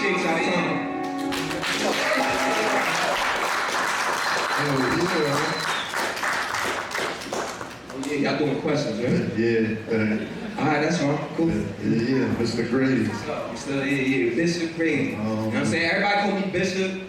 appreciate y'all time. Oh yeah, y'all doing questions, right? Yeah. Alright, that's fine. Cool. Yeah, Mr. Grady. Yeah, Bishop Grady. You know what I'm saying? Everybody call me Bishop.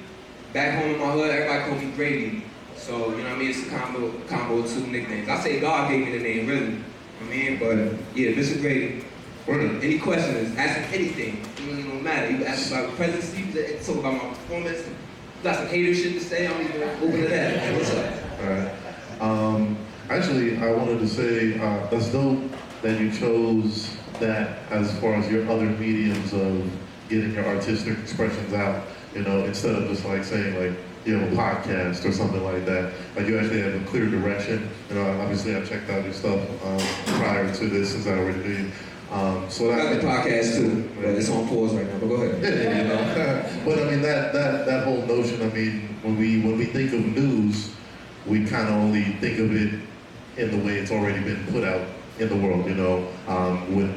Back home in my hood, everybody call me Grady. So, you know what I mean? It's a combo of two nicknames. I say God gave me the name, really. I mean, but yeah, Bishop Grady. Any questions? Ask him anything. It really don't matter. You can ask about the presidency, you can talk about my performance. You got some hater shit to say, I'm even open to that. What's up? Alright. Actually, I wanted to say that's dope that you chose that as far as your other mediums of getting your artistic expressions out, you know, instead of just like saying like, you know, a podcast or something like that. Like you actually have a clear direction. You know, obviously I've checked out your stuff prior to this since I already did. So I got the podcast too, but it's on pause right now, but go ahead. Yeah, you know. But I mean that whole notion, I mean, when we think of news, we kind of only think of it in the way it's already been put out in the world, you know, with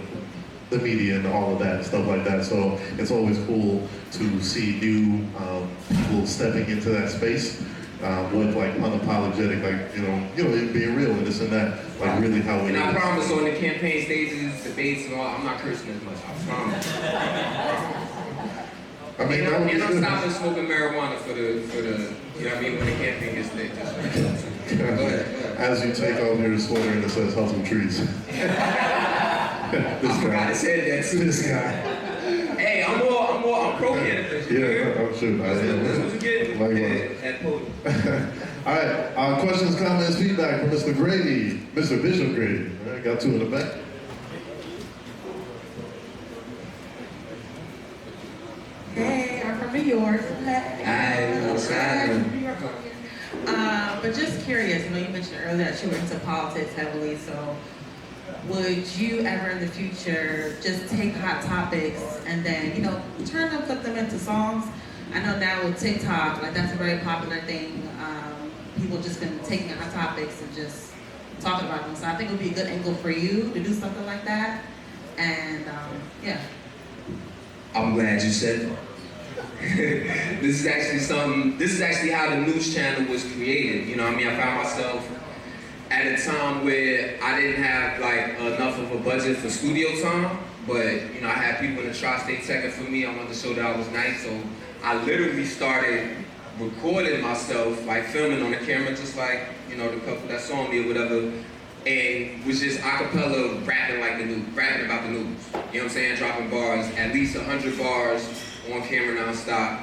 the media and all of that and stuff like that. So it's always cool to see new people stepping into that space with like unapologetic, like you know, being real and this and that, like really how it is. And I promise on the campaign stages, debates and all, I'm not cursing as much. I promise. I mean, and I'm stopping smoking marijuana for the, you know what I mean, when the campaign gets lit. Go ahead. As you take off your sweater and it says hustle trees. I forgot it said that too. This guy. Hey, I'm pro cannabis. Yeah, I'm sure. That's what you get. At podium. All right, questions, comments, feedback from Mr. Grady, Mr. Bishop Grady. All right, got two in the back. Hey, I'm from New York. But just curious, you know, you mentioned earlier that you were into politics heavily, so would you ever in the future just take hot topics and then, you know, turn them, put them into songs? I know now with TikTok, like that's a very popular thing. People just been taking hot topics and just talking about them. So I think it would be a good angle for you to do something like that. And yeah. I'm glad you said that. This is actually how the news channel was created. You know what I mean? I found myself at a time where I didn't have like enough of a budget for studio time, but you know, I had people in the tri-state checking for me. I wanted to show that I was nice, so I literally started recording myself, like filming on the camera, just like, you know, the couple that saw me or whatever, and was just acapella rapping like the news, rapping about the news. You know what I'm saying? Dropping bars, at least 100 bars on camera nonstop.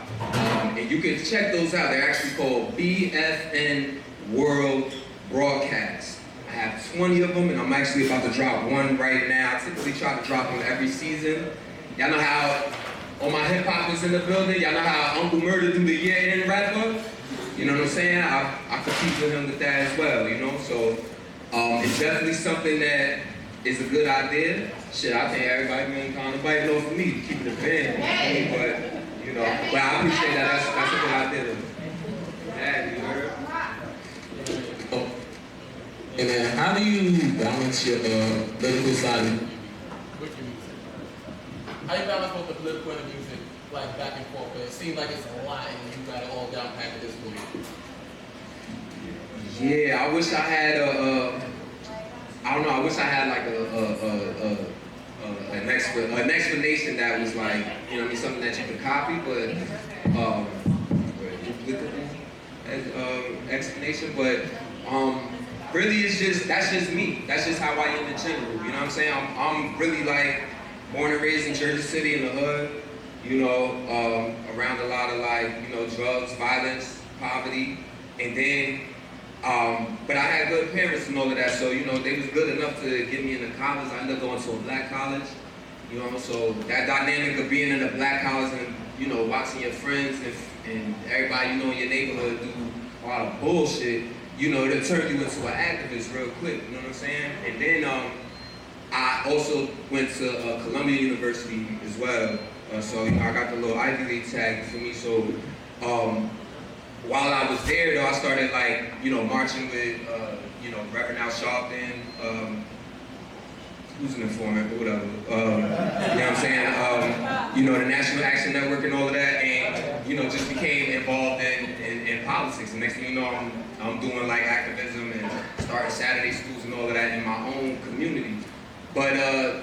And you can check those out. They're actually called BFN World Broadcast. I have 20 of them, and I'm actually about to drop one right now. I typically try to drop one every season. Y'all know how, all my hip hoppers in the building, y'all know how Uncle Murder do the year-end wrap-up? You know what I'm saying? I compete with him with that as well, you know? So it's definitely something that is a good idea. Shit, I think everybody been kind of biting off of me, keeping it band. But, you know, but I appreciate that. That's a good idea. Yeah, you heard? And then how do you balance your political side With your music. How you balance both the political and the music, like back and forth? But it seems like it's a lot and you got it all down packed at this point. Yeah, I wish I had I don't know, I wish I had like an explanation that was like, you know what I mean, something that you could copy, but explanation, but really it's just, that's just me. That's just how I am in general, you know what I'm saying? I'm really like born and raised in Jersey City in the hood, you know, around a lot of like, you know, drugs, violence, poverty, and then but I had good parents and all of that, so, you know, they was good enough to get me into college. I ended up going to a black college, you know, so that dynamic of being in a black college and, you know, watching your friends and everybody you know in your neighborhood do a lot of bullshit, you know, it'll turn you into an activist real quick, you know what I'm saying? And then I also went to Columbia University as well, so, you know, I got the little Ivy League tag for me, so, while I was there, though, I started like, you know, marching with, you know, Reverend Al Sharpton, who's an informant, but whatever. You know what I'm saying? you know, the National Action Network and all of that, and, you know, just became involved in politics. And next thing you know, I'm doing like activism and starting Saturday schools and all of that in my own community. But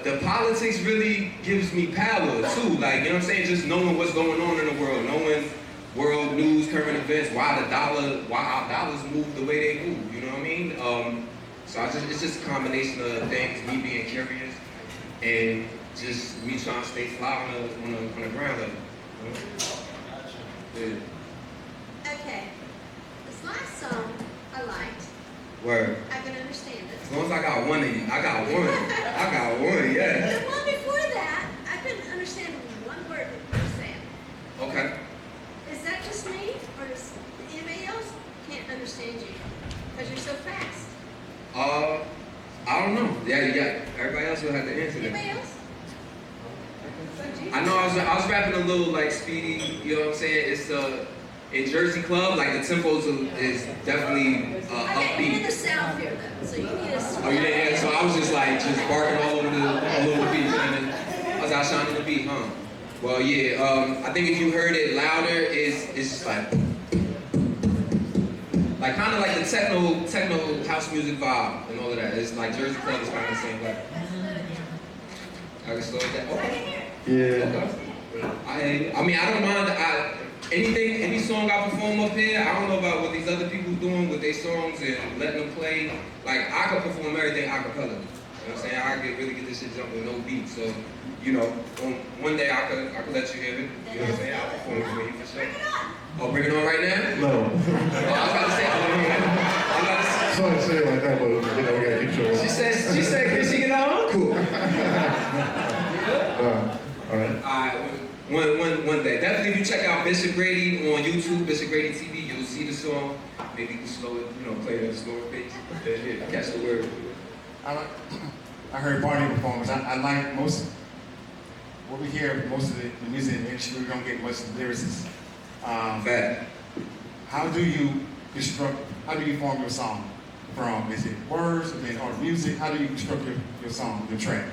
the politics really gives me power too. Like, you know what I'm saying? Just knowing what's going on in the world, knowing world news, current events, why our dollars move the way they move. You know what I mean? So it's just a combination of things, me being curious and just me trying to stay fly on the ground level. Yeah. Okay. This last song I liked. Word. I can understand it. As long as I got one of you, I got one, yeah. The one before that, I couldn't understand one word that you were saying. Okay. Is that just me, or does anybody else can't understand you? Because you're so fast. I don't know. Yeah. Everybody else will have to answer that. Anybody else? I know I was rapping a little like speedy, you know what I'm saying? It's in Jersey Club, like the tempos is definitely Okay, you're in the upbeat. South here though, so you need a Oh yeah, so I was just barking all over the beat, and then I was outshining the beat, huh? Well, yeah. I think if you heard it louder, it's just like kind of like the techno house music vibe and all of that. It's like Jersey Club is kind of the same way. I can slow it down. Okay. Yeah. I mean, I don't mind. Any song I perform up here, I don't know about what these other people doing with their songs and letting them play. Like, I can perform everything a cappella. You know what I'm saying? I can really get this shit jumping with no beat. So, you know, one day I could let you hear it. You know what I'm saying? I'll perform it for you for sure. Oh, bring it on right now? No. I was about to say, Sorry to say it like that, but you know, we gotta keep showing. she said, can she get on? Cool. All right. One day. Definitely if you check out Bishop Grady on YouTube, Bishop Grady TV, you'll see the song. Maybe you can slow it, you know, play it at a slower pace. Yeah, catch the word. I heard party performance. I like what we hear, most of the music in the industry, we don't get much lyricists. Fact. How do you form your song? Is it words, or music? How do you construct your song, your track?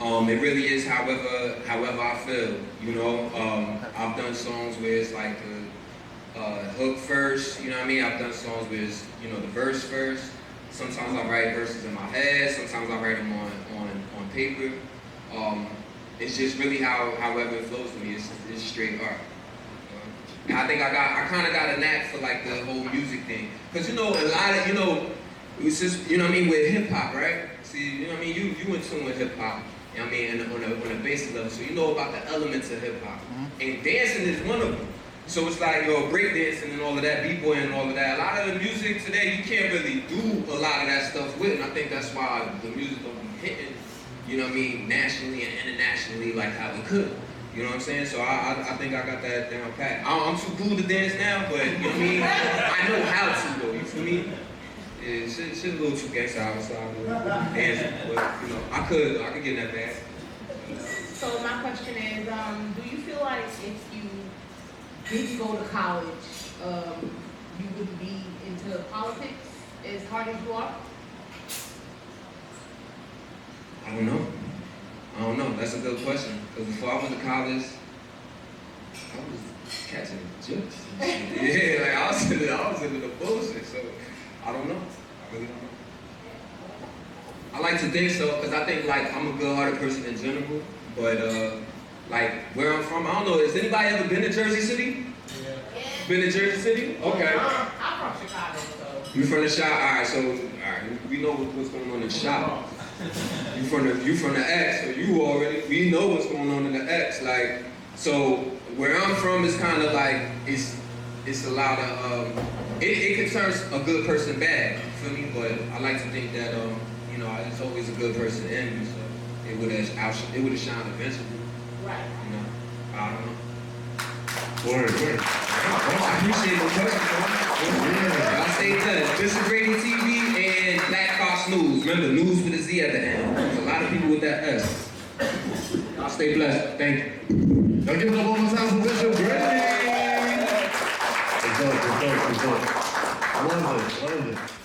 It really is however I feel, you know. I've done songs where it's like the hook first, you know what I mean? I've done songs where it's, you know, the verse first. Sometimes I write verses in my head, sometimes I write them on paper. It's just really however it flows to me. It's straight art. And I think I kind of got a knack for like the whole music thing. Cause you know, a lot of, you know, it's just, you know what I mean, with hip hop, right? See, you know what I mean? You in tune with hip hop. You know what I mean, and on a basic level, so you know about the elements of hip hop, and dancing is one of them. So it's like, yo, breakdancing and all of that, b-boy and all of that. A lot of the music today, you can't really do a lot of that stuff with, and I think that's why the music don't be hitting, you know what I mean, nationally and internationally like how it could. You know what I'm saying? So I think I got that down pat. I'm too cool to dance now, but you know what I mean? I know how to though, you feel me? Yeah, shit a little too gangsta outside dancing, but you know, I could get in that bag. So my question is, do you feel like if you did go to college, you would be into politics as hard as you are? I don't know. That's a good question. Because before I went to college, I was catching jokes. Yeah, like I was into the bullshit. So I don't know. I really don't know. I like to think so, because I think like I'm a good-hearted person in general. But like where I'm from, I don't know. Has anybody ever been to Jersey City? Yeah. Been to Jersey City? Okay. I'm from Chicago, so. You from the shop? All right. We know what's going on in the shop. You from the X, so we know what's going on in the X. Like, so where I'm from is kind of like it's a lot of it can turn a good person bad. You feel me? But I like to think that you know, it's always a good person in me, so it would have shined eventually. Right. You know, I don't know. Word. I appreciate the question, man. Y'all stay tuned. This is Grady TV and Black Fox News. Remember, news with a Z at the end. There's a lot of people with that S. Y'all stay blessed. Thank you. Now give it up one more time for Bishop Grady. Good job. I love it.